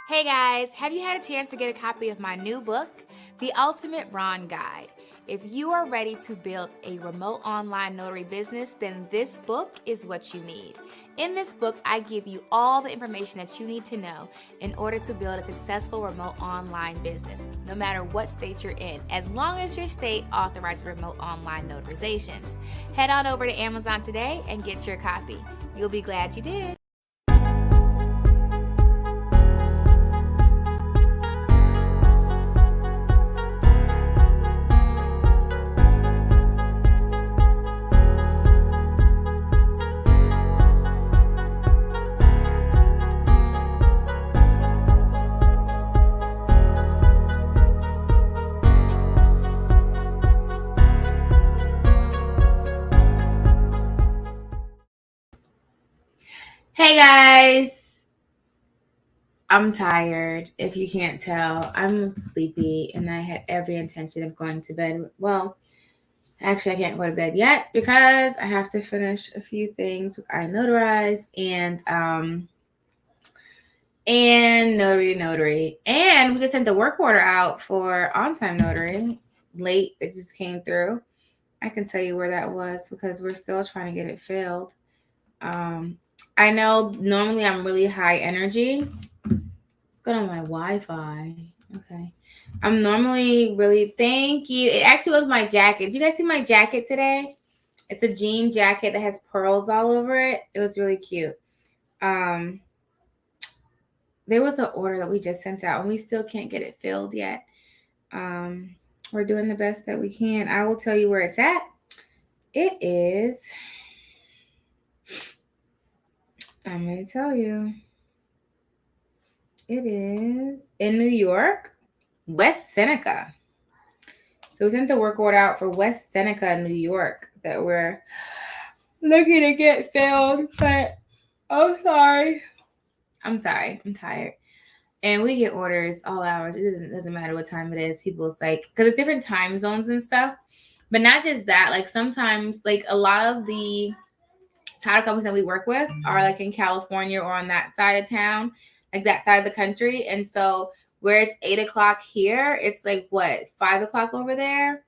Hey guys, have you had a chance to get a copy of my new book, The Ultimate Ron Guide? If you are ready to build a remote online notary business, then this book is what you need. In this book, I give you all the information that you need to know in order to build a successful remote online business, no matter what state you're in, as long as your state authorizes remote online notarizations. Head on over to Amazon today and get your copy. You'll be glad you did. Hey guys, I'm tired. If you can't tell, I'm sleepy and I had every intention of going to bed. Well, actually, I can't go to bed yet because I have to finish a few things with iNotarize and Notary to Notary. And we just sent the work order out for on-time notary late. It just came through. I can tell you where that was because we're still trying to get it filled. I know normally I'm really high energy. Let's go to my Wi-Fi. Okay. I'm normally really, thank you. It actually was my jacket. Did you guys see my jacket today? It's a jean jacket that has pearls all over it. It was really cute. There was an order that we just sent out and we still can't get it filled yet. We're doing the best that we can. I will tell you where it's at. It is, I'm going to tell you. It is in New York, West Seneca. So we sent the work order out for West Seneca, New York, that we're looking to get filled. But I'm sorry. I'm tired. And we get orders all hours. It doesn't matter what time it is. People's like, because it's different time zones and stuff. But not just that. Like sometimes, like a lot of the title companies that we work with are like in California or on that side of town, like that side of the country. And so where it's 8 o'clock here, it's like what, 5 o'clock over there.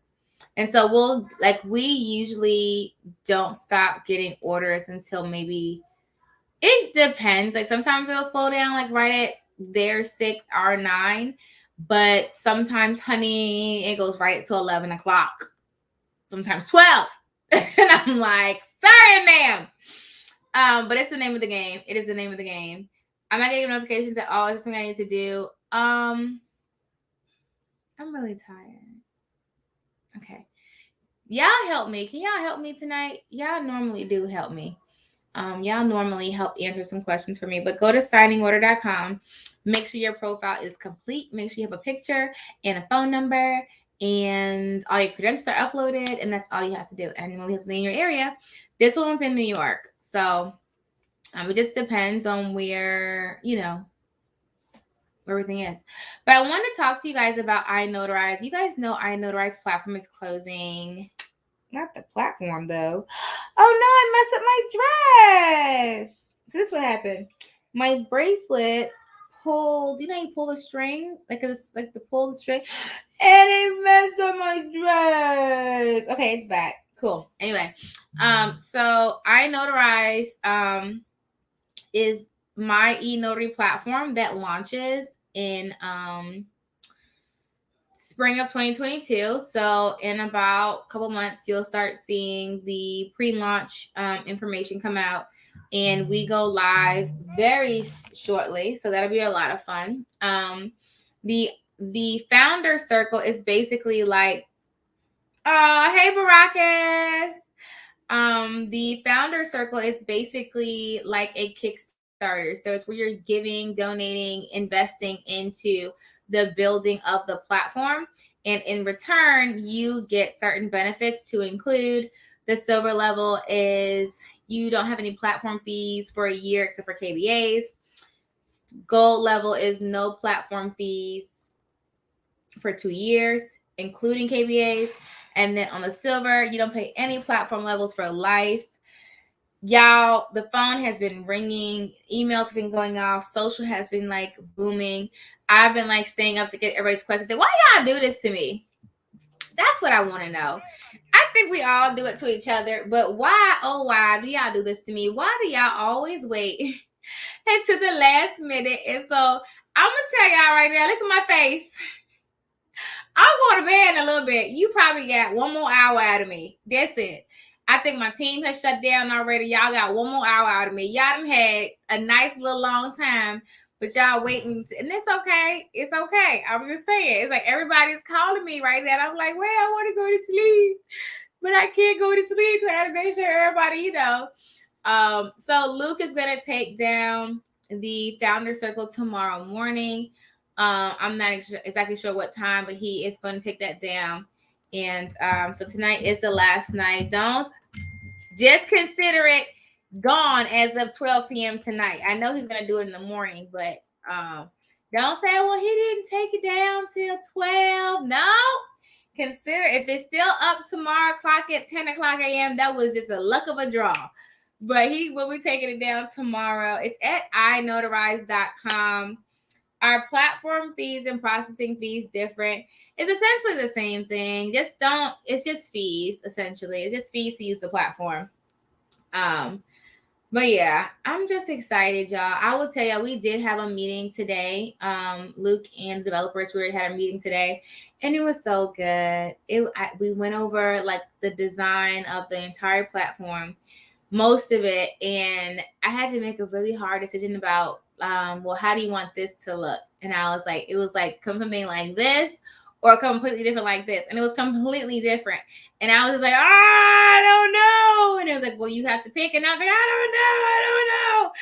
And so we usually don't stop getting orders until maybe, it depends. Like sometimes it'll slow down like right at their 6 or 9. But sometimes, honey, it goes right to 11 o'clock. Sometimes 12. And I'm like, sorry, ma'am. But it's the name of the game. It is the name of the game. I'm not getting notifications at all. It's something I need to do. I'm really tired. Okay. Y'all help me. Can y'all help me tonight? Y'all normally do help me. Y'all normally help answer some questions for me. But go to signingorder.com. Make sure your profile is complete. Make sure you have a picture and a phone number. And all your credentials are uploaded. And that's all you have to do. And when we have something in your area, this one's in New York. So it just depends on where, where everything is. But I want to talk to you guys about iNotarize. You guys know iNotarize platform is closing. Not the platform, though. Oh, no, I messed up my dress. So this is what happened. My bracelet pulled, you pull the string? Like the pull the string. And it messed up my dress. Okay, it's back. Cool. Anyway, so iNotarize is my e-notary platform that launches in spring of 2022. So in about a couple months, you'll start seeing the pre-launch information come out, and we go live very shortly. So that'll be a lot of fun. The founder circle is basically like, oh, hey, Baracus. The founder circle is basically like a Kickstarter. So it's where you're giving, donating, investing into the building of the platform. And in return, you get certain benefits to include the silver level is you don't have any platform fees for a year except for KBAs. Gold level is no platform fees for 2 years, including KBAs. And then on the silver, you don't pay any platform levels for life. Y'all, the phone has been ringing, emails have been going off, social has been like booming. I've been like staying up to get everybody's questions. Why y'all do this to me? That's what I want to know. I think we all do it to each other, but why, oh, why do y'all do this to me? Why do y'all always wait until the last minute? And so I'm going to tell y'all right now, look at my face. I'm going to bed in a little bit. You probably got one more hour out of me. That's it. I think my team has shut down already. Y'all got one more hour out of me. Y'all done had a nice little long time, but y'all waiting. And it's okay. It's okay. I was just saying. It's like everybody's calling me right now. I'm like, well, I want to go to sleep, but I can't go to sleep. I got to make sure everybody, So Luke is going to take down the Founder Circle tomorrow morning. I'm not exactly sure what time, but he is going to take that down. And so tonight is the last night. Don't just consider it gone as of 12 p.m. tonight. I know he's going to do it in the morning, but don't say, well, he didn't take it down till 12. No. Consider if it's still up tomorrow clock at 10 o'clock a.m., that was just a luck of a draw. But he will be taking it down tomorrow. It's at iNotarize.com. Our platform fees and processing fees different. It's essentially the same thing. It's just fees, essentially. It's just fees to use the platform. But yeah, I'm just excited, y'all. I will tell y'all, we did have a meeting today. Luke and the developers, we had a meeting today, and it was so good. We went over like the design of the entire platform, most of it, and I had to make a really hard decision about, well, how do you want this to look? And I was like, it was like something like this or completely different like this. And it was completely different. And I was just like, I don't know. And it was like, well, you have to pick. And I was like, I don't know.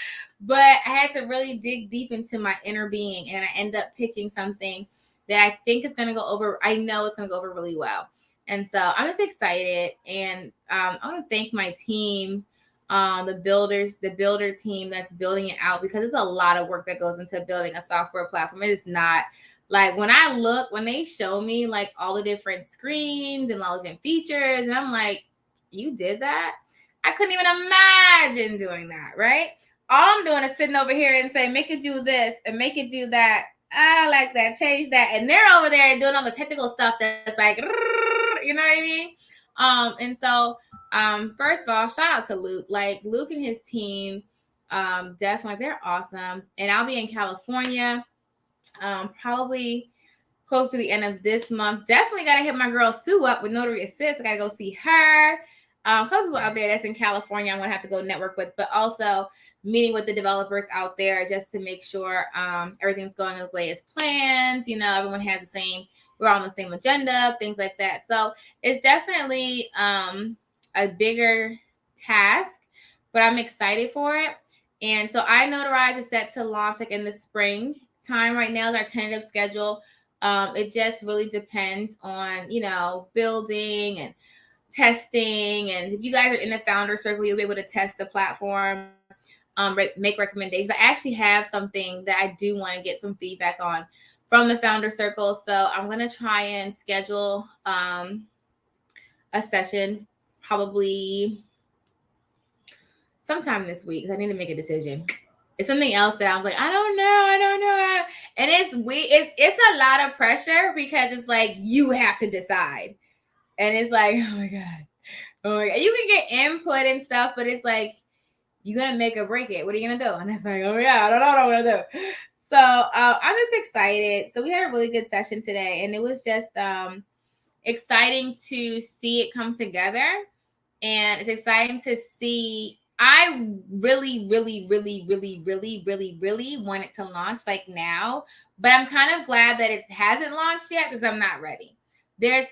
But I had to really dig deep into my inner being. And I ended up picking something that I think is going to go over. I know it's going to go over really well. And so I'm just excited. And I want to thank my team, the builder team that's building it out, because it's a lot of work that goes into building a software platform. It is not like when they show me like all the different screens and all the different features, and I'm like, you did that? I couldn't even imagine doing that, right? All I'm doing is sitting over here and saying, make it do this and make it do that. I like that, change that. And they're over there doing all the technical stuff that's like, you know what I mean? And so first of all, shout out to Luke. Like Luke and his team, definitely they're awesome. And I'll be in California, probably close to the end of this month. Definitely gotta hit my girl Sue up with Notary Assist. I gotta go see her. A couple people out there that's in California I'm gonna have to go network with, but also meeting with the developers out there just to make sure everything's going the way it's planned. Everyone has we're on the same agenda, things like that. So it's definitely a bigger task, but I'm excited for it. And so iNotarize is set to launch like in the spring time. Right now is our tentative schedule. It just really depends on, building and testing. And if you guys are in the founder circle, you'll be able to test the platform, make recommendations. I actually have something that I do want to get some feedback on from the founder circle. So I'm going to try and schedule a session probably sometime this week, because I need to make a decision. It's something else that I was like, I don't know. And it's a lot of pressure, because it's like, you have to decide. And it's like, oh my God. You can get input and stuff, but it's like, you're going to make or break it. What are you going to do? And it's like, oh yeah, I don't know what I'm going to do. So I'm just excited. So we had a really good session today, and it was just exciting to see it come together. And it's exciting to see. I really, really, really, really, really, really, really want it to launch like now, but I'm kind of glad that it hasn't launched yet, because I'm not ready. There's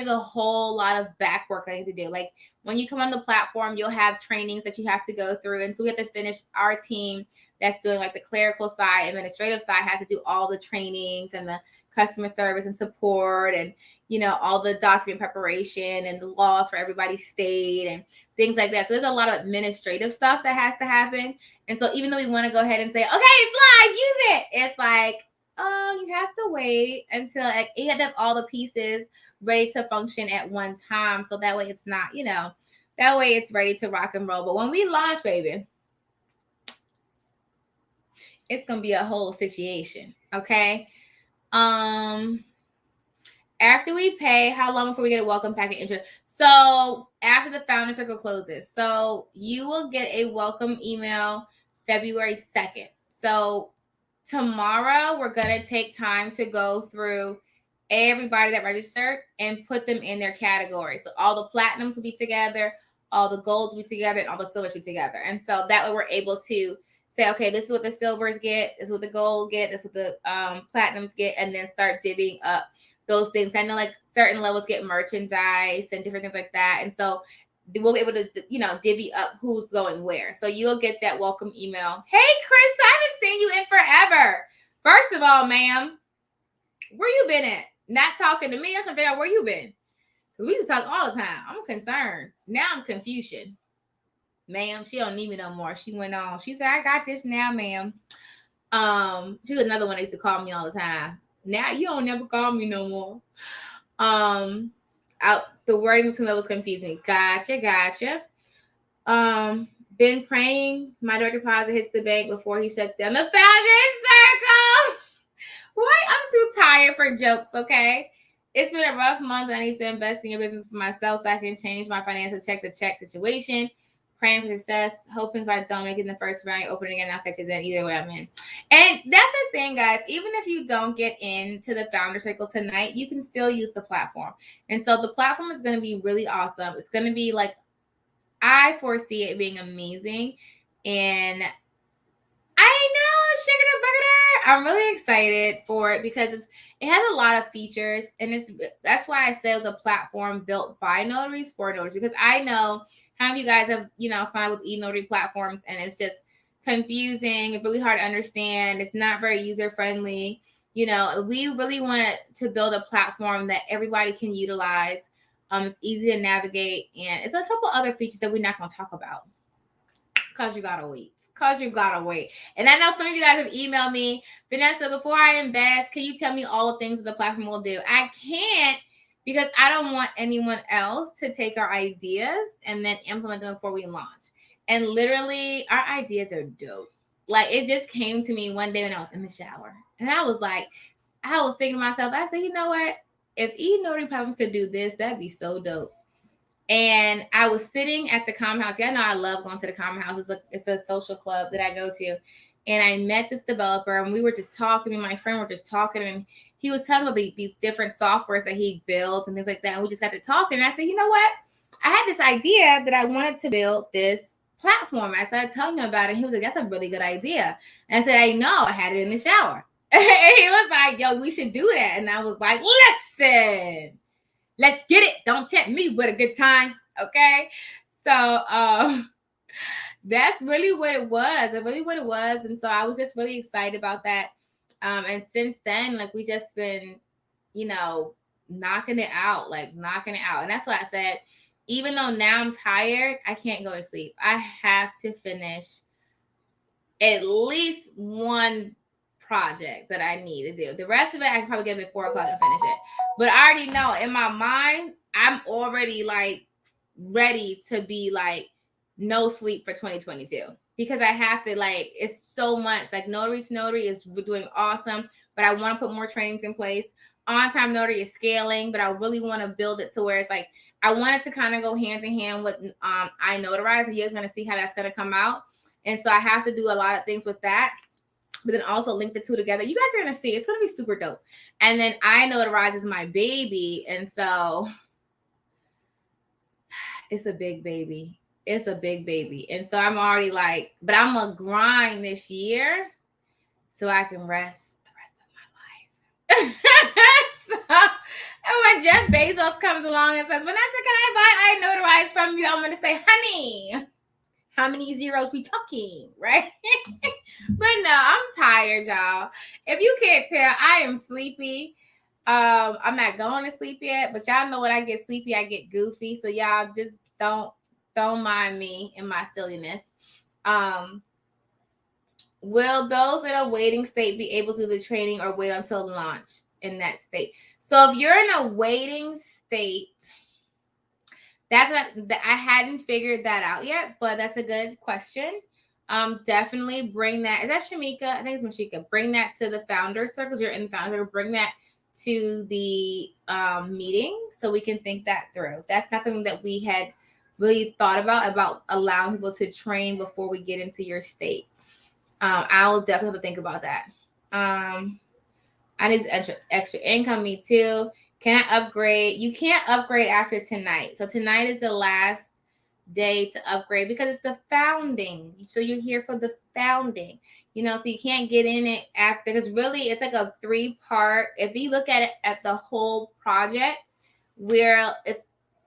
a whole lot of back work I need to do. Like when you come on the platform, you'll have trainings that you have to go through. And so we have to finish. Our team that's doing like the clerical side, administrative side, has to do all the trainings and the customer service and support and, all the document preparation and the laws for everybody's state and things like that. So there's a lot of administrative stuff that has to happen. And so even though we want to go ahead and say, okay, it's live, use it, it's like, oh, you have to wait until you have to have all the pieces ready to function at one time. So that way it's not, That way it's ready to rock and roll. But when we launch, baby, it's going to be a whole situation. Okay. After we pay, how long before we get a welcome packet intro? So after the Founder Circle closes, so you will get a welcome email February 2nd. So tomorrow we're going to take time to go through everybody that registered and put them in their category. So all the platinums will be together, all the golds will be together, and all the silvers will be together. And so that way we're able to say, okay, this is what the silvers get, this is what the gold get, this is what the platinums get, and then start divvying up those things. I know like certain levels get merchandise and different things like that. And so we'll be able to, divvy up who's going where. So you'll get that welcome email. Hey, Chris, I haven't seen you in forever. First of all, ma'am, where you been at? Not talking to me. I'm trying to figure out where you been. Because we just talk all the time. I'm concerned. Now I'm Confucian. Ma'am, she don't need me no more. She went on. She said, I got this now, ma'am. She was another one that used to call me all the time. Now you don't never call me no more. The wording between levels confused me. Gotcha. Been praying my direct deposit hits the bank before he shuts down the Founders Circle. What? I'm too tired for jokes, okay? It's been a rough month. I need to invest in your business for myself so I can change my financial check-to-check situation. Praying for success, hoping if I don't make it in the first round, I open again, I'll catch it then. Either way, I'm in. And that's the thing, guys. Even if you don't get into the Founder Circle tonight, you can still use the platform. And so the platform is going to be really awesome. It's going to be like, I foresee it being amazing. And I know, sugar bugger. I'm really excited for it because it has a lot of features. And that's why I said it was a platform built by notaries for notaries. Because I know how many of you guys have, signed with eNotary platforms and it's just confusing. It's really hard to understand. It's not very user-friendly. We really want to build a platform that everybody can utilize. It's easy to navigate. And it's a couple other features that we're not going to talk about because you got to wait. And I know some of you guys have emailed me, Vanessa, before I invest, can you tell me all the things that the platform will do? I can't, because I don't want anyone else to take our ideas and then implement them before we launch. And literally, our ideas are dope. Like, it just came to me one day when I was in the shower. And I was thinking to myself, I said, you know what? If eNotary platforms could do this, that'd be so dope. And I was sitting at the Common House. Yeah, I know I love going to the Common House. It's a social club that I go to. And I met this developer, and we were just talking, and my friend were just talking, and he was telling me these different softwares that he built and things like that. And we just got to talking. And I said, you know what? I had this idea that I wanted to build this platform. I started telling him about it. And he was like, that's a really good idea. And I said, I know. I had it in the shower. And he was like, yo, we should do that. And I was like, listen, let's get it. Don't tempt me with a good time. Okay. So, that's really what it was. And so I was just really excited about that. And since then, like, we just been, knocking it out. And that's why I said, even though now I'm tired, I can't go to sleep. I have to finish at least one project that I need to do. The rest of it, I can probably get up at 4 o'clock and finish it. But I already know in my mind, I'm already like ready to be like, no sleep for 2022, because I have to, like, it's so much. Like, Notary to Notary is doing awesome, but I want to put more trainings in place. On-time Notary is scaling, but I really want to build it to where it's like, I want it to kind of go hand in hand with iNotarize, and you're going to see how that's going to come out. And so I have to do a lot of things with that, but then also link the two together. You guys are going to see, it's going to be super dope. And then iNotarize is my baby. And so it's a big baby. And so I'm already like, but I'm going to grind this year so I can rest the rest of my life. And when Jeff Bezos comes along and says, Vanessa, can I buy iNotarize from you? I'm going to say, honey, how many zeros we talking, right? But no, I'm tired, y'all. If you can't tell, I am sleepy. I'm not going to sleep yet, but y'all know when I get sleepy, I get goofy. So y'all just don't mind me and my silliness. Will those in a waiting state be able to do the training or wait until launch in that state? So if you're in a waiting state, I hadn't figured that out yet, but that's a good question. Definitely bring that. Is that Shamika? I think it's Mashika. Bring that to the founder circles. You're in the founder. Bring that to the meeting so we can think that through. That's not something that we had really thought about allowing people to train before we get into your state. I'll definitely have to think about that. I need extra income. Me too. Can I upgrade? You can't upgrade after tonight. So tonight is the last day to upgrade because it's the founding. So you're here for the founding, so you can't get in it after, because really it's like a 3-part. If you look at it at the whole project, we're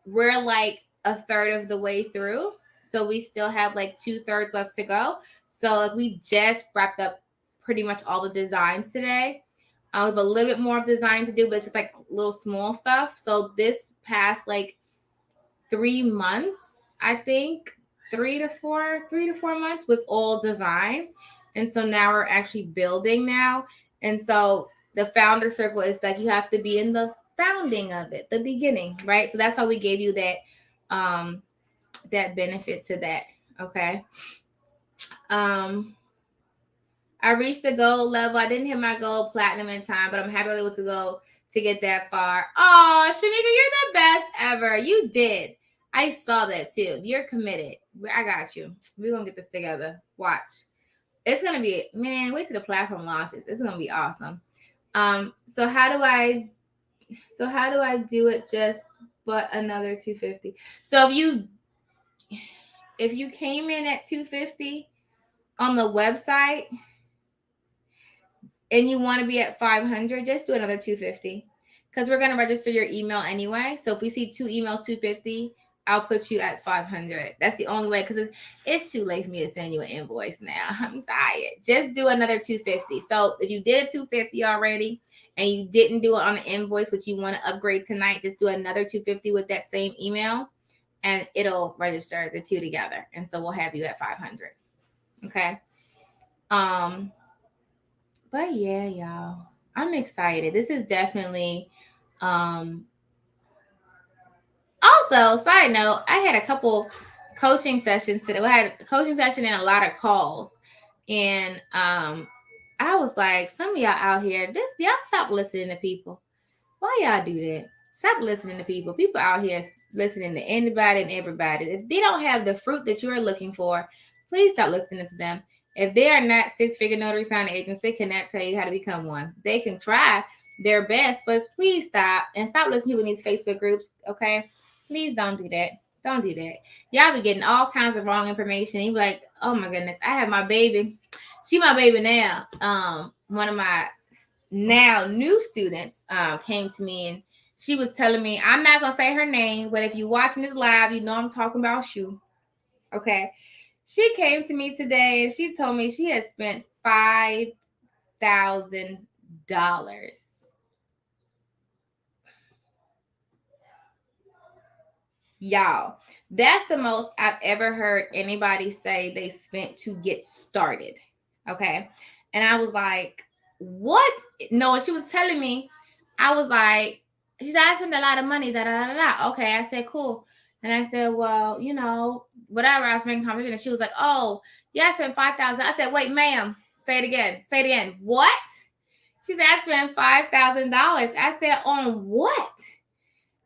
like a third of the way through. So we still have like 2/3 left to go. So like we just wrapped up pretty much all the designs today. We have a little bit more of design to do, but it's just like little small stuff. So this past like 3 months, I think 3 to 4 months was all design. And so now we're actually building now. And so the founder circle is like you have to be in the founding of it, the beginning, right? So that's why we gave you that that benefit to that. Okay. I reached the gold level. I didn't hit my gold platinum in time, but I'm happy I was able to go to get that far. Oh, Shamika, you're the best ever. You did. I saw that too. You're committed. I got you. We're going to get this together. Watch. It's going to be, man, wait till the platform launches. It's going to be awesome. So how do I do it just but another 250? So if you came in at 250 on the website and you want to be at 500, just do another 250 because we're going to register your email anyway. So if we see 2 emails 250, I'll put you at 500. That's the only way, because it's too late for me to send you an invoice now. I'm tired. Just do another 250. So if you did 250 already and you didn't do it on an invoice, which you want to upgrade tonight, just do another 250 with that same email and it'll register the 2 together. And so we'll have you at 500. Okay. But yeah, y'all, I'm excited. This is definitely, also, side note, I had a couple coaching sessions today. We had a coaching session and a lot of calls. And I was like, some of y'all out here, y'all stop listening to people. Why y'all do that? Stop listening to people. People out here listening to anybody and everybody. If they don't have the fruit that you're looking for, please stop listening to them. If they are not 6-figure notary signing agents, they cannot tell you how to become one. They can try their best, but please stop listening to people in these Facebook groups. Okay, please don't do that. Don't do that. Y'all be getting all kinds of wrong information. You be like, oh my goodness, I have my baby. She my baby now. One of my now new students came to me and she was telling me, I'm not gonna say her name, but if you're watching this live, you know I'm talking about you. Okay. She came to me today and she told me she had spent $5,000. Y'all, that's the most I've ever heard anybody say they spent to get started. Okay. And I was like, what? No, she was telling me, I was like, she said, I spent a lot of money. Da, da, da, da. Okay. I said, cool. And I said, well, whatever. I was making conversation. And she was like, oh, yeah, I spent 5,000. I said, wait, ma'am, say it again. Say it again. What? She said, I spent $5,000. I said, on what?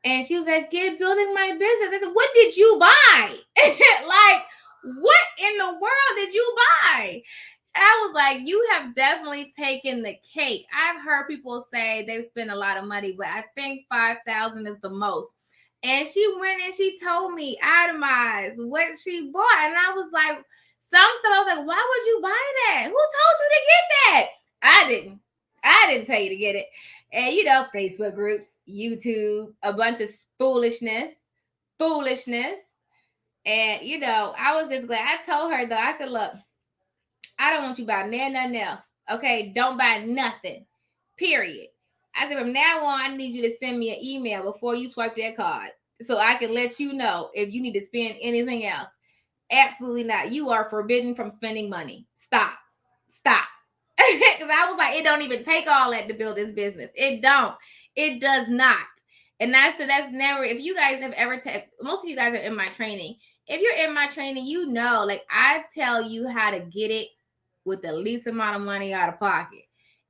And she was like, get building my business. I said, what did you buy? Like, what in the world did you buy? And I was like, you have definitely taken the cake. I've heard people say they've spent a lot of money, but I think 5,000 is the most. And she went and she told me itemized what she bought. And I was like, some stuff, I was like, why would you buy that? Who told you to get that? I didn't tell you to get it. And Facebook groups, YouTube, a bunch of foolishness. And I was just glad. I told her though, I said, look, I don't want you to buy nothing else. Okay, don't buy nothing. Period. I said, from now on, I need you to send me an email before you swipe that card so I can let you know if you need to spend anything else. Absolutely not. You are forbidden from spending money. Stop. Because I was like, it don't even take all that to build this business. It does not. And that's never, if you guys have ever, most of you guys are in my training. If you're in my training, you know, like I tell you how to get it with the least amount of money out of pocket.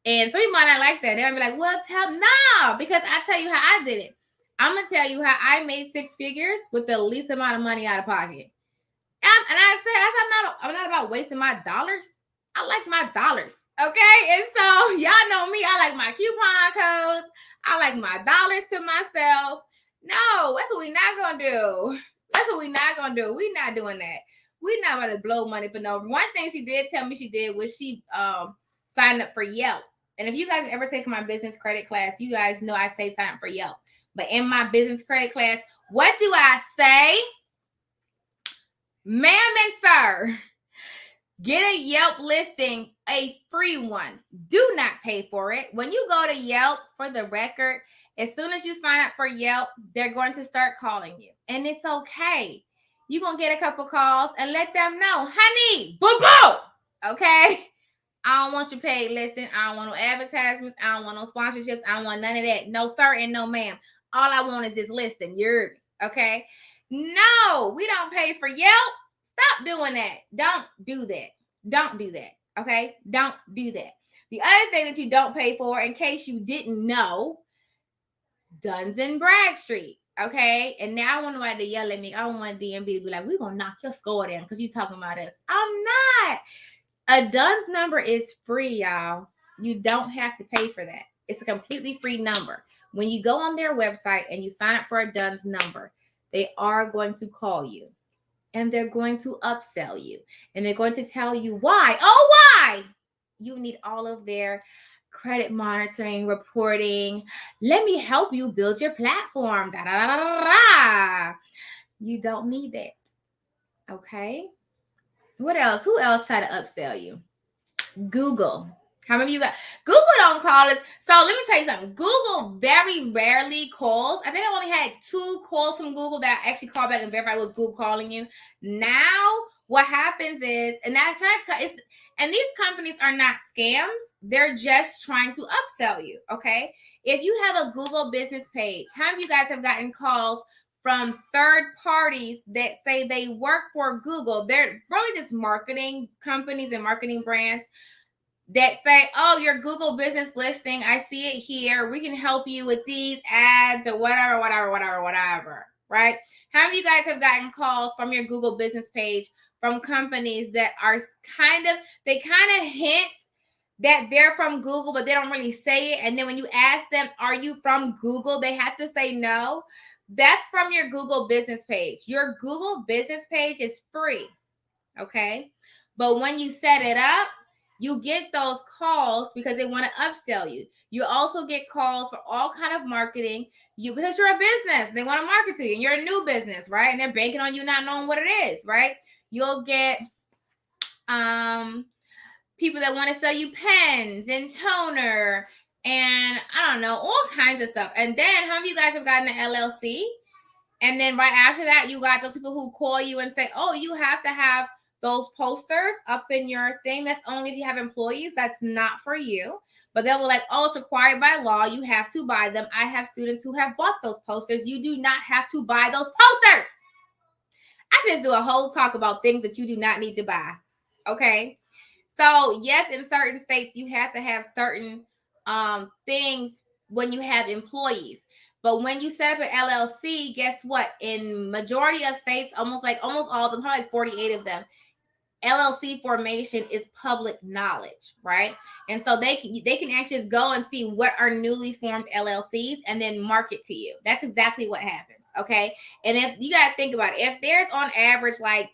And some people might not like that. They might be like, well, no, because I tell you how I did it. I'm going to tell you how I made 6 figures with the least amount of money out of pocket. And I said, I'm not about wasting my dollars. I like my dollars. Okay. And so y'all know me. I like my coupon codes. I like my dollars to myself. No, that's what we're not going to do. That's what we're not going to do. We're not doing that. We're not about to blow money for no. One thing she did tell me she did was she signed up for Yelp. And if you guys ever taken my business credit class, you guys know I say sign up for Yelp. But in my business credit class, what do I say? Ma'am and sir, get a Yelp listing, a free one. Do not pay for it. When you go to Yelp, for the record, as soon as you sign up for Yelp, they're going to start calling you. And it's okay. You're going to get a couple calls and let them know, honey, boo-boo, okay? I don't want your paid listing. I don't want no advertisements. I don't want no sponsorships. I don't want none of that. No, sir, and no, ma'am. All I want is this listing. You're okay? No, we don't pay for Yelp. Stop doing that. Don't do that. Don't do that. Okay? Don't do that. The other thing that you don't pay for, in case you didn't know, Duns and Bradstreet. Okay? And now I want somebody to yell at me. I don't want DMB to be like, we're going to knock your score down because you're talking about us. I'm not. A Duns number is free, y'all. You don't have to pay for that. It's a completely free number. When you go on their website and you sign up for a Duns number, they are going to call you and they're going to upsell you and they're going to tell you why. Oh, why? You need all of their credit monitoring, reporting. Let me help you build your platform. Da, da, da, da, da. You don't need that. Okay? What else? Who else try to upsell you? Google. How many of you got Google don't call us? So let me tell you something. Google very rarely calls. I think I only had 2 calls from Google that I actually called back and verified it was Google calling you. Now what happens is, and that's trying to tell, and these companies are not scams. They're just trying to upsell you. Okay. If you have a Google business page, how many of you guys have gotten calls from third parties that say they work for Google? They're really just marketing companies and marketing brands that say, oh, your Google business listing, I see it here. We can help you with these ads or whatever, right? How many of you guys have gotten calls from your Google business page from companies that are kind of hint that they're from Google, but they don't really say it. And then when you ask them, are you from Google? They have to say no. That's from your Google business page. Your Google business page is free, okay? But when you set it up, you get those calls because they want to upsell you. You also get calls for all kind of marketing. Because you're a business, they want to market to you, and you're a new business, right? And they're banking on you not knowing what it is, right? You'll get people that want to sell you pens and toner and I don't know, all kinds of stuff. And then how many of you guys have gotten an LLC? And then right after that, you got those people who call you and say, oh, you have to have those posters up in your thing. That's only if you have employees. That's not for you. But they'll be like, oh, it's required by law. You have to buy them. I have students who have bought those posters. You do not have to buy those posters. I should just do a whole talk about things that you do not need to buy. Okay. So yes, in certain states, you have to have certain things when you have employees. But when you set up an LLC, guess what? In majority of states, almost all of them, probably like 48 of them, LLC formation is public knowledge, right? And so they can actually just go and see what are newly formed LLCs and then market to you. That's exactly what happens, okay? And if you got to think about it, if there's on average, like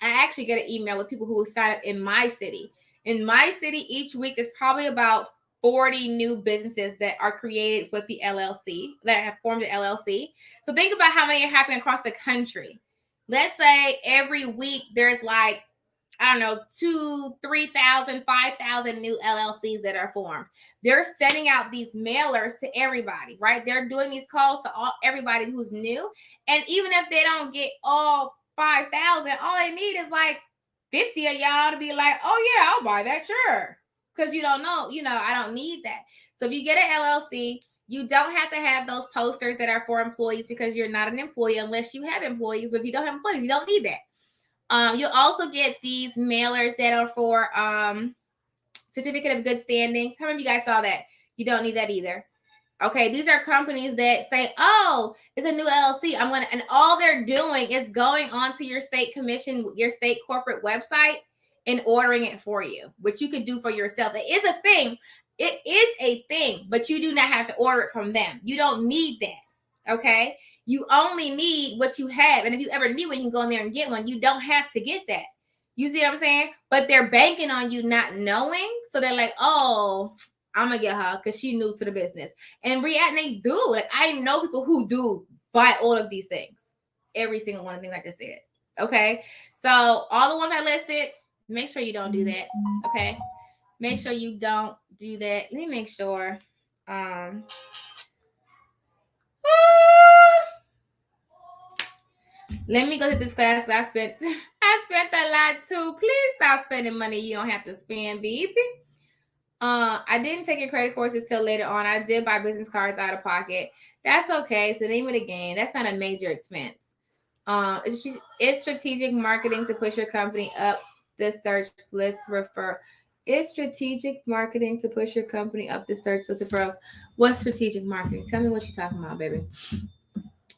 I actually get an email with people who sign up in my city. In my city, each week there's probably about 40 new businesses that are created with the LLC, that have formed an LLC. So think about how many are happening across the country. Let's say every week there's like, I don't know, 2,000, 3,000, 5,000 new LLCs that are formed. They're sending out these mailers to everybody, right? They're doing these calls to everybody who's new. And even if they don't get all 5,000, all they need is like 50 of y'all to be like, oh yeah, I'll buy that, sure. Because you don't know, I don't need that. So if you get an LLC, You don't have to have those posters that are for employees because you're not an employee unless you have employees. But if you don't have employees, you don't need that. You'll also get these mailers that are for certificate of good standings. How many of you guys saw that? You don't need that either. Okay, these are companies that say, oh, it's a new LLC. And all they're doing is going onto your state commission, your state corporate website and ordering it for you, which you could do for yourself. It is a thing. It is a thing, but you do not have to order it from them. You don't need that. Okay. You only need what you have. And if you ever need one, you can go in there and get one. You don't have to get that. You see what I'm saying? But they're banking on you not knowing. So they're like, oh, I'm gonna get her because she's new to the business. And they do. Like, I know people who do buy all of these things. Every single one of them I just said. Okay. So all the ones I listed, make sure you don't do that. Okay. Make sure you don't do that. Let me make sure. Let me go to this class. I spent a lot too. Please stop spending money you don't have to spend, baby. I didn't take your credit courses till later on. I did buy business cards out of pocket. That's okay. It's the name of the game. That's not a major expense. It's strategic marketing to push your company up the search list. It's strategic marketing to push your company up the search list referrals. What's strategic marketing? Tell me what you're talking about, baby.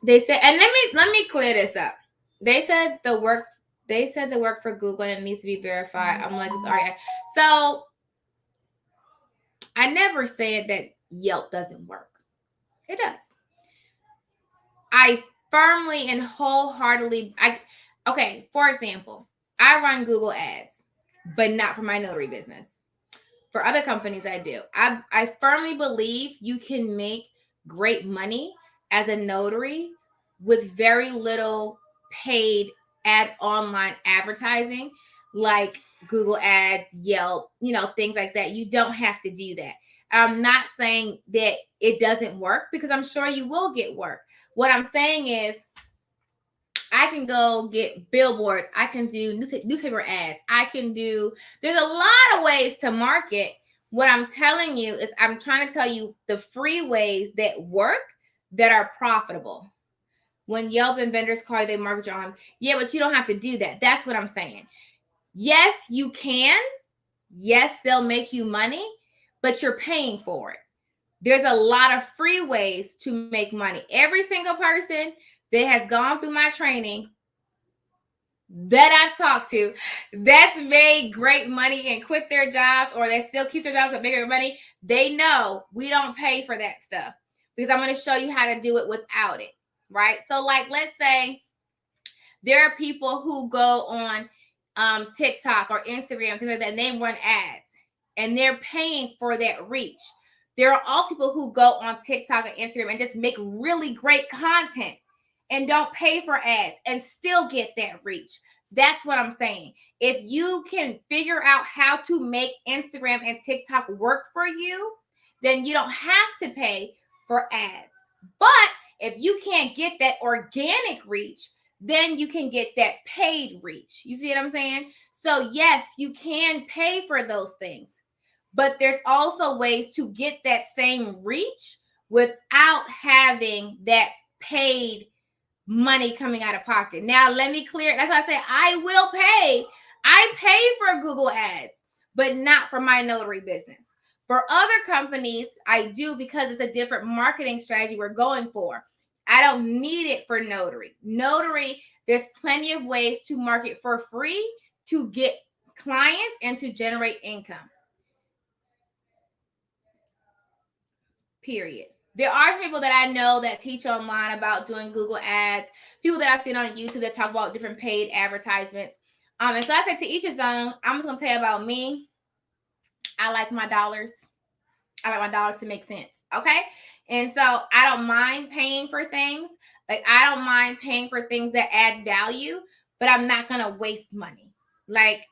They said, and let me clear this up. They said the work for Google and it needs to be verified. I'm like, it's already. So I never said that Yelp doesn't work. It does. I firmly and wholeheartedly, for example, I run Google ads, but not for my notary business. For other companies, I do. I firmly believe you can make great money as a notary with very little paid online advertising, like Google ads, Yelp, things like that. You don't have to do that. I'm not saying that it doesn't work because I'm sure you will get work. What I'm saying is I can go get billboards. I can do newspaper ads. There's a lot of ways to market. What I'm telling you is I'm trying to tell you the free ways that work that are profitable. When Yelp and vendors call you, they market you on. Yeah, but you don't have to do that. That's what I'm saying. Yes, you can. Yes, they'll make you money, but you're paying for it. There's a lot of free ways to make money. Every single person that has gone through my training that I've talked to that's made great money and quit their jobs, or they still keep their jobs but make money, they know we don't pay for that stuff because I'm going to show you how to do it without it, right? So like, let's say there are people who go on TikTok or Instagram, things like that, and they run ads and they're paying for that reach. There are also people who go on TikTok and Instagram and just make really great content and don't pay for ads and still get that reach. That's what I'm saying. If you can figure out how to make Instagram and TikTok work for you, then you don't have to pay for ads. But if you can't get that organic reach, then you can get that paid reach. You see what I'm saying? So yes, you can pay for those things, but there's also ways to get that same reach without having that paid money coming out of pocket. Now, let me clear. That's why I say I will pay. I pay for Google ads, but not for my notary business. For other companies, I do because it's a different marketing strategy we're going for. I don't need it for notary. Notary, there's plenty of ways to market for free to get clients and to generate income. Period. There are some people that I know that teach online about doing Google ads, people that I've seen on YouTube that talk about different paid advertisements. And so I said to each his own. I'm just going to tell you about me. I like my dollars. I like my dollars to make sense. Okay. And so I don't mind paying for things. Like, I don't mind paying for things that add value, but I'm not going to waste money. Like,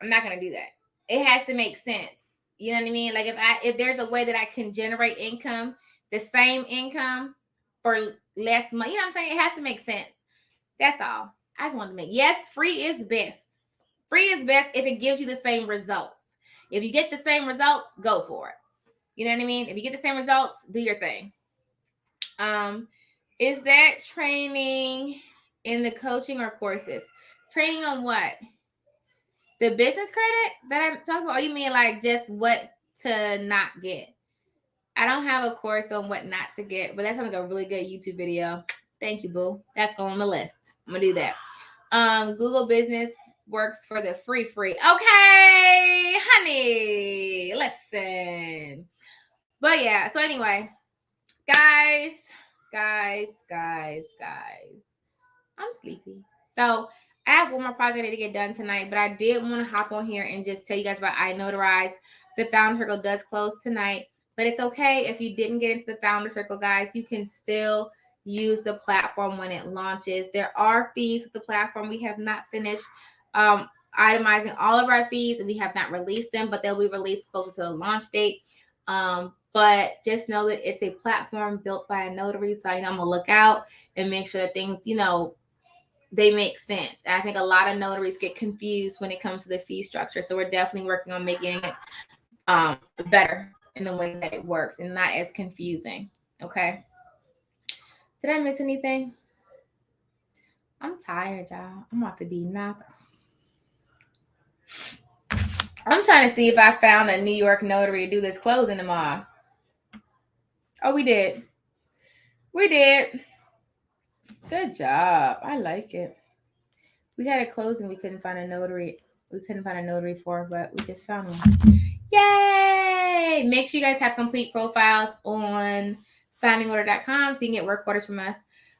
I'm not going to do that. It has to make sense. You know what I mean? Like, if there's a way that I can generate income, the same income for less money, you know what I'm saying? It has to make sense. That's all. I just wanted to make, yes, free is best. Free is best if it gives you the same results. If you get the same results, go for it. You know what I mean? If you get the same results, do your thing. Is that training in the coaching or courses? Training on what? The business credit that I'm talking about? Or you mean like just what to not get? I don't have a course on what not to get, but that sounds like a really good YouTube video. Thank you, boo. That's on the list. I'm gonna do that. Google Business works for the free. Okay, honey, listen. But yeah, so anyway, guys, I'm sleepy. So I have one more project I need to get done tonight, but I did want to hop on here and just tell you guys about iNotarize. The Founder Circle does close tonight, but it's okay if you didn't get into the Founder Circle, guys. You can still use the platform when it launches. There are fees with the platform. We have not finished itemizing all of our fees, and we have not released them, but they'll be released closer to the launch date. But just know that it's a platform built by a notary, so I'm gonna look out and make sure that things, they make sense. And I think a lot of notaries get confused when it comes to the fee structure. So we're definitely working on making it better in the way that it works and not as confusing. Okay. Did I miss anything? I'm tired, y'all. I'm about to be knocked. I'm trying to see if I found a New York notary to do this closing tomorrow. Oh, we did. Good job. I like it. We had a closing we couldn't find a notary. For, but we just found one. Yay! Make sure you guys have complete profiles on signingorder.com so you can get work orders from us.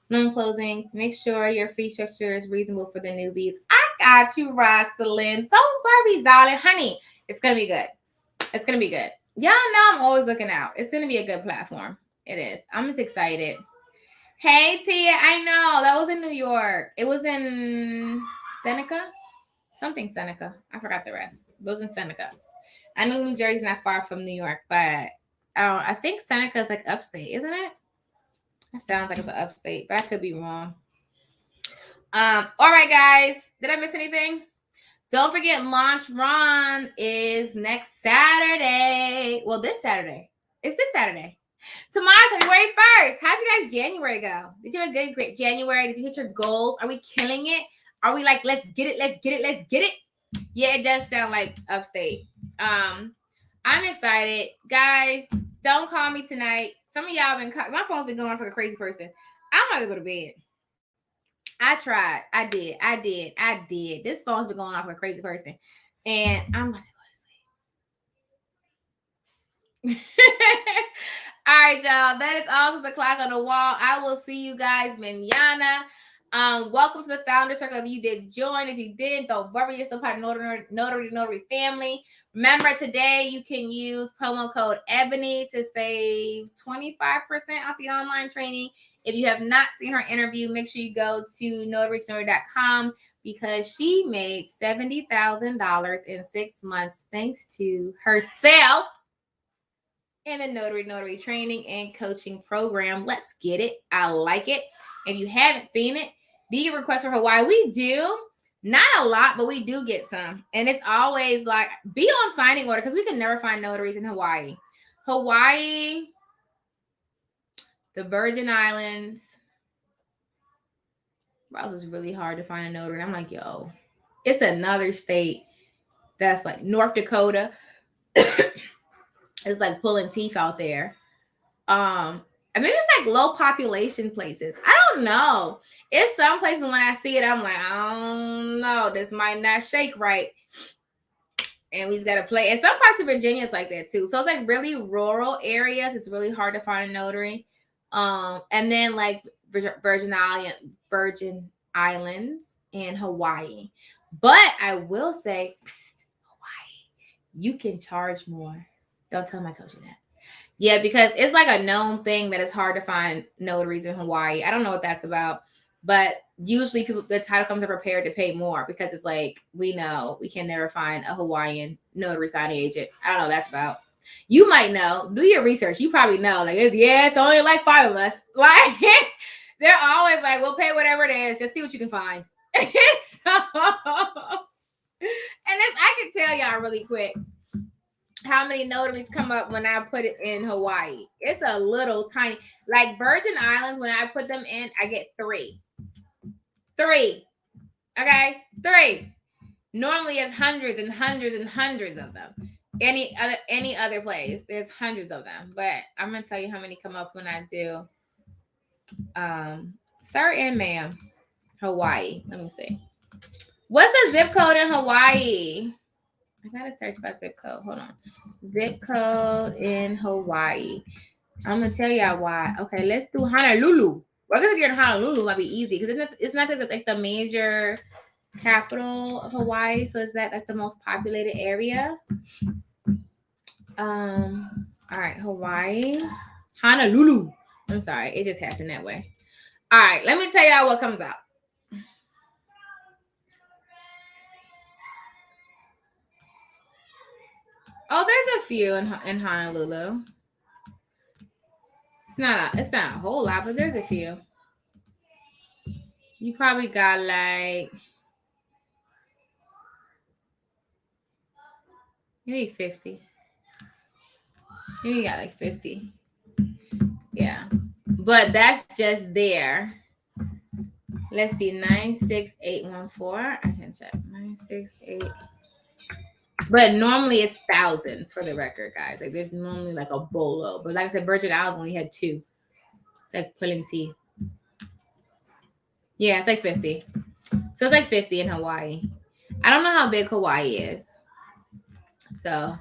Loan closings. Make sure your fee structure is reasonable for the newbies. I got you, Rosalind. Don't worry, darling. Honey, it's going to be good. Y'all know I'm always looking out. It's going to be a good platform. It is. I'm just excited. Hey, Tia. I know. That was in New York. It was in Seneca. Something Seneca. I forgot the rest. It was in Seneca. I know New Jersey's not far from New York, but I think Seneca is like upstate, isn't it? That sounds like it's an upstate, but I could be wrong. All right, guys. Did I miss anything? Don't forget, Launch Run is next Saturday. Well, this Saturday. It's this Saturday. Tomorrow's February 1st. How'd you guys January go? Did you have a great January? Did you hit your goals? Are we killing it? Are we like, let's get it? Yeah, it does sound like upstate. I'm excited. Guys, don't call me tonight. Some of y'all my phone's been going for a crazy person. I'm about to go to bed. I tried. I did. This phone's been going off for a crazy person. And I'm about to go to sleep. All right, y'all. That is also the clock on the wall. I will see you guys manana. Welcome to the Founder Circle. If you did join, if you didn't, don't worry. You're still part of notary family. Remember, today you can use promo code Ebony to save 25% off the online training. If you have not seen her interview, make sure you go to notarystory.com because she made $70,000 in 6 months thanks to herself and the notary training and coaching program. Let's get it. I like it. If you haven't seen it, do you request for Hawaii? We do. Not a lot, but we do get some. And it's always like, be on signing order because we can never find notaries in Hawaii. Hawaii, the Virgin Islands. It was really hard to find a notary. I'm like, yo, it's another state that's like North Dakota. It's like pulling teeth out there. And maybe it's like low population places. I don't know. It's some places when I see it, I'm like, I don't know. This might not shake right. And we just got to play. And some parts of Virginia is like that too. So it's like really rural areas. It's really hard to find a notary. And then like Virgin Islands and Hawaii. But I will say, Hawaii, you can charge more. Don't tell them I told you that. Yeah, because it's like a known thing that it's hard to find notaries in Hawaii. I don't know what that's about, but usually the title companies are prepared to pay more because it's like, we know we can never find a Hawaiian notary signing agent. I don't know what that's about. You might know. Do your research. You probably know. Like, it's only like 5 of us. Like, they're always like, we'll pay whatever it is. Just see what you can find. I can tell y'all really quick. how many notaries come up when I put it in Hawaii. It's a little tiny, like Virgin Islands, when I put them in, I get 3. 3. Okay? 3. Normally it's hundreds and hundreds and hundreds of them. Any other place, there's hundreds of them. But I'm gonna tell you how many come up when I do sir and ma'am, Hawaii. Let me see. What's the zip code in Hawaii? I gotta search by zip code. Hold on. Zip code in Hawaii. I'm gonna tell y'all why. Okay, let's do Honolulu. Well, I guess if you're in Honolulu, it might be easy because it's not like the major capital of Hawaii, so is that like the most populated area? All right, Hawaii, Honolulu. I'm sorry, it just happened that way. All right, let me tell y'all what comes up. Oh, there's a few in Honolulu. It's not a whole lot, but there's a few. You probably got like maybe 50. Maybe you got like 50. Yeah. But that's just there. Let's see, 96814. I can check. 968. But normally it's thousands for the record, guys. Like there's normally like a bolo. But like I said, Virgin Islands only had 2. It's like plenty. Yeah, it's like 50. So it's like 50 in Hawaii. I don't know how big Hawaii is. So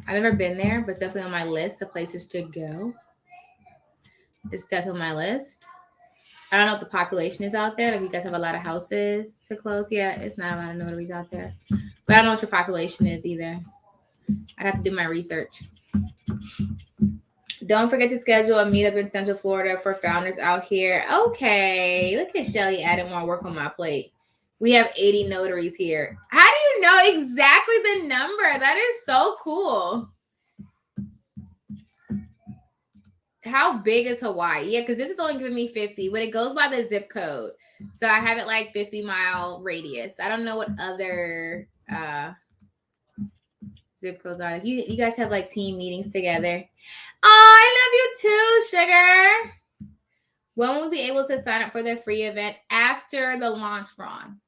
I've never been there, but it's definitely on my list of places to go. It's definitely on my list. I don't know what the population is out there. If you guys have a lot of houses to close, yeah, it's not a lot of notaries out there. But I don't know what your population is either. I'd have to do my research. Don't forget to schedule a meetup in Central Florida for founders out here. Okay, look at Shelly adding more work on my plate. We have 80 notaries here. How do you know exactly the number? That is so cool. How big is Hawaii? Yeah, because this is only giving me 50, but it goes by the zip code. So I have it like 50-mile radius. I don't know what other zip codes are. You guys have like team meetings together. Oh, I love you too, sugar. When will we be able to sign up for the free event? After the launch run.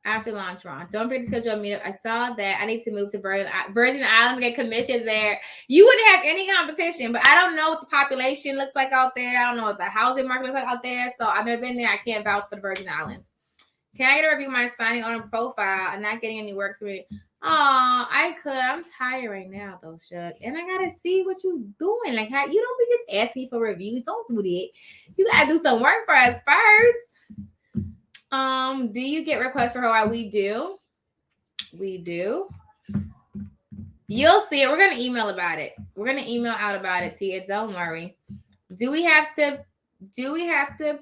After launch run. Don't forget to schedule a meetup. I saw that I need to move to Virgin Islands, get commissioned there. You wouldn't have any competition, but I don't know what the population looks like out there. I don't know what the housing market looks like out there. So I've never been there. I can't vouch for the Virgin Islands. Can I get a review of my signing on a profile and not getting any work for me? Oh, I could. I'm tired right now, though, Shug. And I gotta see what you doing. Like, how you don't be just asking for reviews. Don't do that. You gotta do some work for us first. Do you get requests for Hawaii? We do. We do. You'll see it. We're gonna email about it. We're gonna email out about it, Tia. Don't worry. Do we have to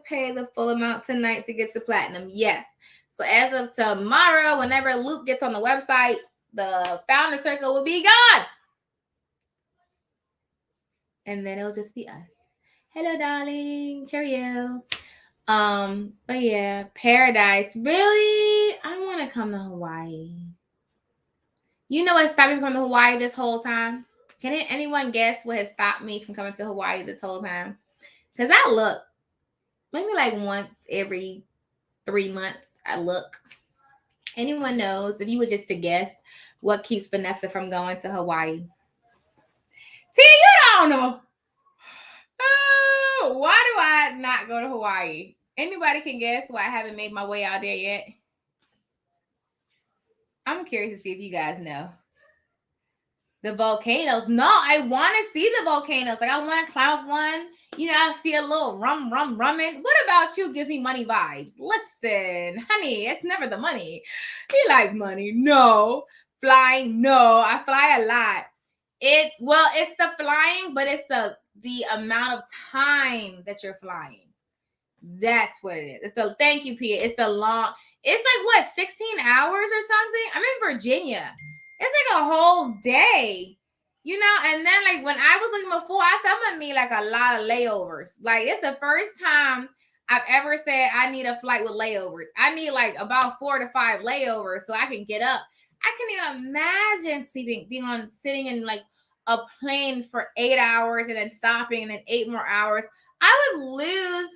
pay the full amount tonight to get to platinum? Yes. So as of tomorrow, whenever Luke gets on the website, the founder circle will be gone. And then it'll just be us. Hello, darling. Cheerio. But yeah, paradise. Really? I want to come to Hawaii. You know what stopped me from Hawaii this whole time? Can anyone guess what has stopped me from coming to Hawaii this whole time? Because I look, maybe like once every 3 months, I look. Anyone knows, if you were just to guess, what keeps Vanessa from going to Hawaii? See, you don't know. Oh, why do I not go to Hawaii? Anybody can guess why I haven't made my way out there yet? I'm curious to see if you guys know. The volcanoes. No, I want to see the volcanoes. Like, I want to climb up one. You know, I see a little rumming. What about you gives me money vibes? Listen, honey, it's never the money. You like money? No. Flying? No. I fly a lot. It's the flying, but it's the amount of time that you're flying. That's what it is. It's the thank you, Pia. It's the long. It's like what, 16 hours or something? I'm in Virginia. It's like a whole day, you know. And then like when I was looking before, I said I'm gonna need like a lot of layovers. Like it's the first time I've ever said I need a flight with layovers. I need like about 4 to 5 layovers so I can get up. I can't even imagine sitting in like a plane for 8 hours and then stopping and then 8 more hours. I would lose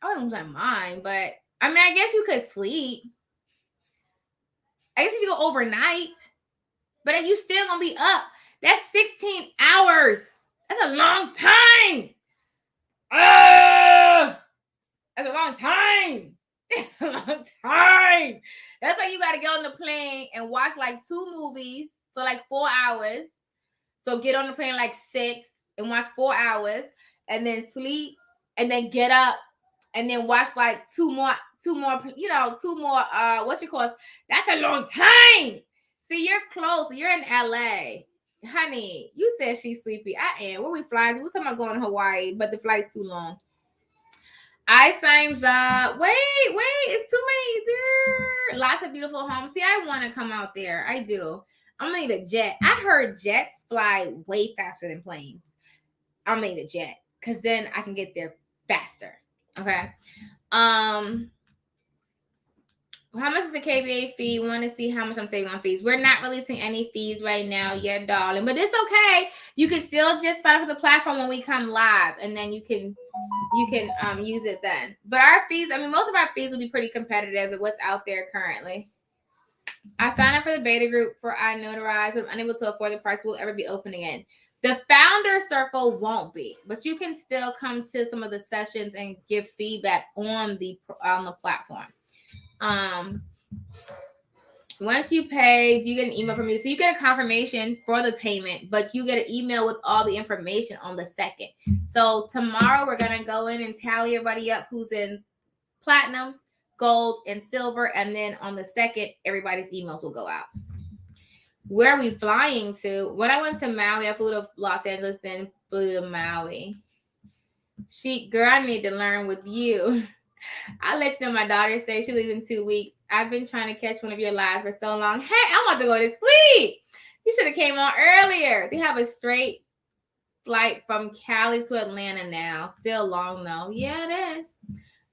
my mind, but I mean, I guess you could sleep. I guess if you go overnight, but you still gonna be up. That's 16 hours. That's a long time. That's a long time. That's a long time. That's why you gotta get on the plane and watch like 2 movies, so like 4 hours. So get on the plane like 6 and watch 4 hours, and then sleep, and then get up, and then watch like two more. What's your course? That's a long time. See, you're close. You're in LA. Honey, you said she's sleepy. I am. Where we flying to? We're talking about going to Hawaii, but the flight's too long. I signs up. Wait, it's too many there. Lots of beautiful homes. See, I want to come out there. I do. I'm gonna need a jet. I heard jets fly way faster than planes. I'm gonna need a jet because then I can get there faster. Okay. How much is the KBA fee? We want to see how much I'm saving on fees. We're not releasing any fees right now yet, darling, but it's okay. You can still just sign up for the platform when we come live, and then you can use it then. But our fees, I mean, most of our fees will be pretty competitive with what's out there currently. I signed up for the beta group for iNotarize, but I'm unable to afford the price. Will ever be open again. The founder circle won't be, but you can still come to some of the sessions and give feedback on the platform. Once you pay, do you get an email from you? So you get a confirmation for the payment, but you get an email with all the information on the 2nd. So tomorrow we're going to go in and tally everybody up who's in platinum, gold, and silver. And then on the 2nd, everybody's emails will go out. Where are we flying to? When I went to Maui, I flew to Los Angeles, then flew to Maui. Girl, I need to learn with you. I'll let you know. My daughter says she leaves in 2 weeks. I've been trying to catch one of your lives for so long. Hey, I'm about to go to sleep. You should have came on earlier. They have a straight flight from Cali to Atlanta now. Still long though. Yeah, it is.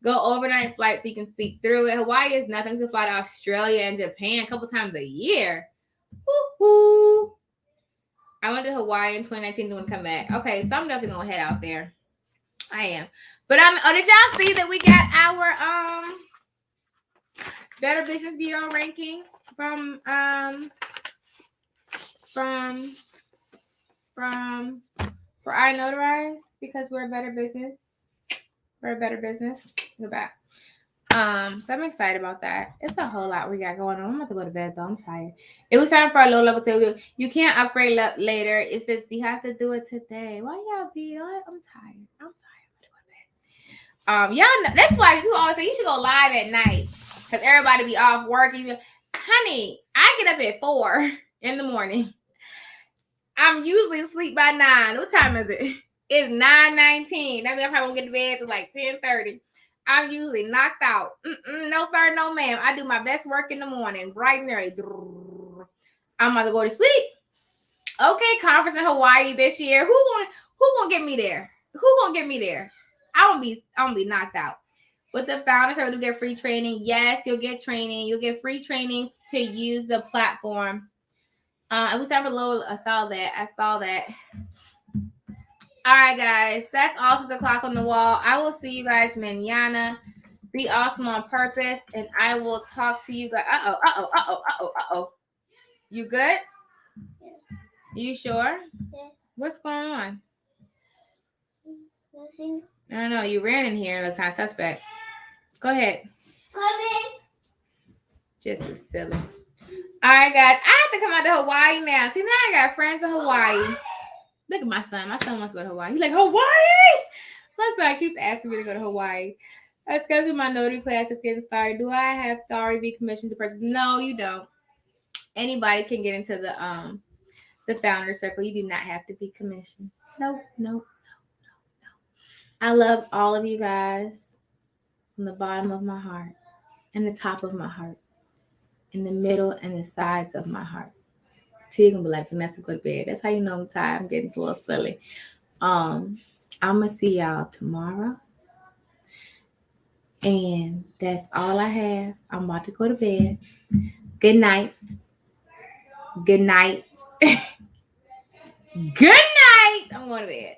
Go overnight flight so you can sleep through it. Hawaii is nothing to fly to Australia and Japan a couple times a year. Woo-hoo. I went to Hawaii in 2019 to come back. Okay, so I'm definitely gonna head out there. I am. But did y'all see that we got our Better Business Bureau ranking from for iNotarize because we're a better business. We're a better business. Go back. So I'm excited about that. It's a whole lot we got going on. I'm about to go to bed though. I'm tired. It was time for a low level table. You can't upgrade later. It says you have to do it today. Why y'all be? I'm tired. Y'all know, that's why people always say you should go live at night because everybody be off work. Honey, I get up at 4 in the morning. I'm usually asleep by 9. What time is it? It's 9:19. That means I probably won't get to bed till like 10:30. I'm usually knocked out. No sir, no ma'am. I do my best work in the morning, bright and early. I'm about to go to sleep. Okay, conference in Hawaii this year. Who gonna get me there? I'm gonna be knocked out. With the founders, I do get free training. Yes, you'll get training. You'll get free training to use the platform. It was time for low. I saw that. All right, guys. That's also the clock on the wall. I will see you guys mañana. Be awesome on purpose, and I will talk to you guys. Uh-oh. You good? Yes. You sure? Yes. What's going on? Nothing. I don't know. You ran in here. Look kind of suspect. Go ahead. Coming. Just as silly. All right, guys. I have to come out to Hawaii now. See, now I got friends in Hawaii. Look at my son. My son wants to go to Hawaii. He's like, Hawaii? My son keeps asking me to go to Hawaii. I scheduled my notary class just getting started. Do I have to already be commissioned to purchase? No, you don't. Anybody can get into the founder circle. You do not have to be commissioned. No. I love all of you guys from the bottom of my heart and the top of my heart, in the middle and the sides of my heart. Till you're gonna be like, Vanessa, go to bed. That's how you know I'm tired. I'm getting a little silly. I'm gonna see y'all tomorrow. And that's all I have. I'm about to go to bed. Good night. Good night. Good night. I'm going to bed.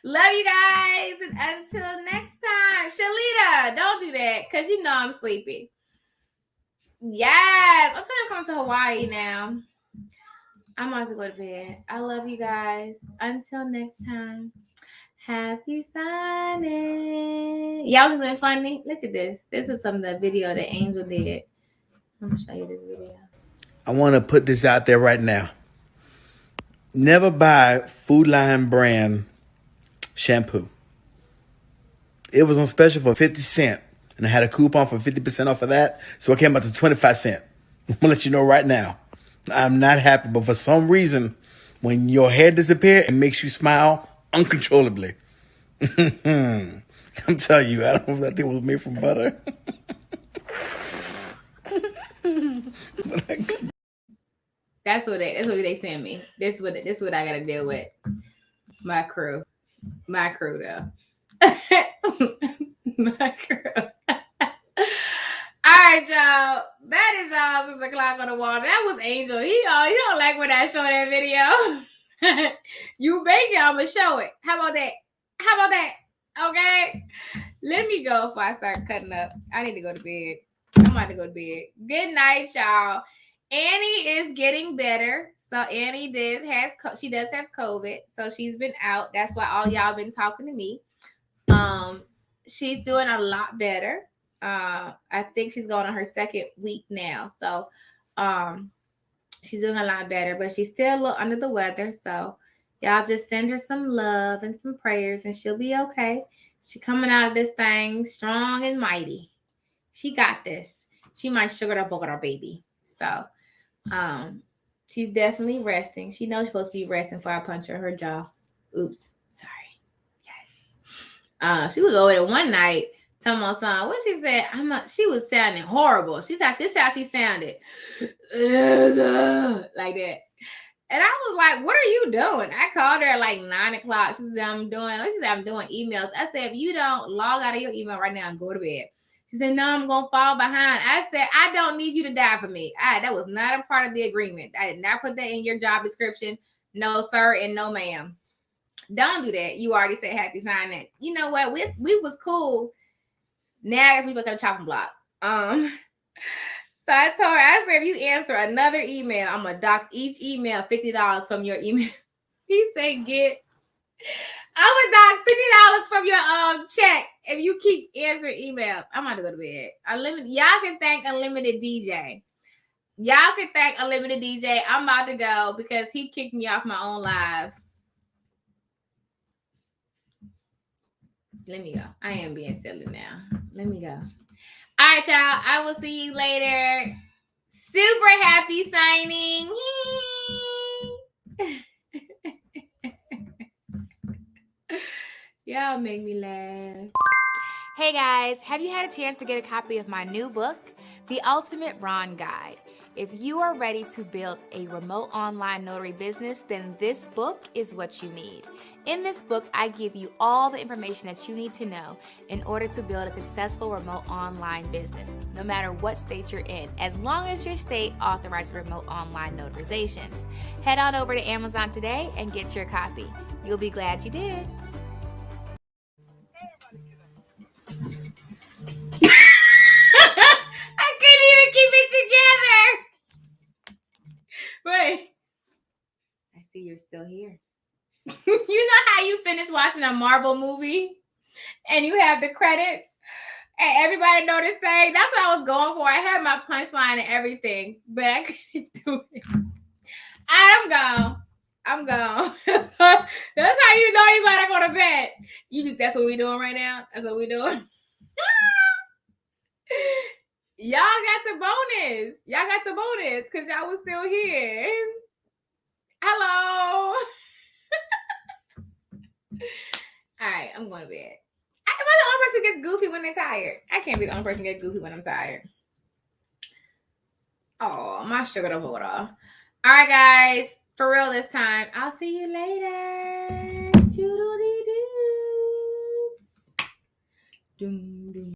Love you guys. And until next time. Shalita, don't do that because you know I'm sleepy. Yes. I'm trying to come to Hawaii now. I'm about to go to bed. I love you guys. Until next time. Happy signing. Y'all was funny. Look at this. This is some of the video that Angel did. I'm gonna show you this video. I want to put this out there right now. Never buy Food Line brand shampoo. It was on special for 50 cents, and I had a coupon for 50% off of that, so it came out to 25 cents. I'm going to let you know right now. I'm not happy, but for some reason, when your hair disappears, it makes you smile uncontrollably. I'm telling you, I think it was made from butter. That's what they send me. This what I gotta deal with. My crew though. My crew. All right, y'all. That is all since the clock on the wall. That was Angel. He don't like when I show that video. You make it, I'ma show it. How about that? Okay. Let me go before I start cutting up. I need to go to bed. I'm about to go to bed. Good night, y'all. Annie is getting better. So Annie does have COVID. So she's been out. That's why all y'all been talking to me. She's doing a lot better. I think she's going on her second week now. So she's doing a lot better, but she's still a little under the weather. So y'all just send her some love and some prayers and she'll be okay. She's coming out of this thing strong and mighty. She got this. She might sugar the book of her baby. So she's definitely resting. She knows she's supposed to be resting before I punch her in her jaw. Oops. Sorry. Yes. She was over there one night telling my son what she said. She was sounding horrible. This is how she sounded. Like that. And I was like, what are you doing? I called her at like 9 o'clock. She said, I'm doing emails. I said, if you don't log out of your email right now and go to bed. She said, no, I'm going to fall behind. I said, I don't need you to die for me. That was not a part of the agreement. I did not put that in your job description. No, sir, and no, ma'am. Don't do that. You already said happy signing. You know what? We was cool. Now people got a chopping block. So I told her, I said, if you answer another email, I'm going to dock each email $50 from your email. He said, I'm going to dock $50 from your check if you keep answering emails. I'm about to go to bed. Y'all can thank Unlimited DJ. I'm about to go because he kicked me off my own live. Let me go. I am being silly now. Let me go. All right, y'all. I will see you later. Super happy signing. Y'all make me laugh. Hey guys, have you had a chance to get a copy of my new book, The Ultimate Ron Guide? If you are ready to build a remote online notary business, then this book is what you need. In this book, I give you all the information that you need to know in order to build a successful remote online business, no matter what state you're in, as long as your state authorizes remote online notarizations. Head on over to Amazon today and get your copy. You'll be glad you did. I couldn't even keep it together. Wait. I see you're still here. You know how you finish watching a Marvel movie and you have the credits and everybody know this thing? That's what I was going for. I had my punchline and everything, but I couldn't do it. I'm gone. That's how you know you gotta go to bed. That's what we doing right now. That's what we doing. Y'all got the bonus. Because y'all was still here. Hello. All right, I'm going to bed. Am I the only person who gets goofy when they're tired? I can't be the only person who gets goofy when I'm tired. Oh, my sugar to water. All right, guys. For real this time. I'll see you later. Toodle.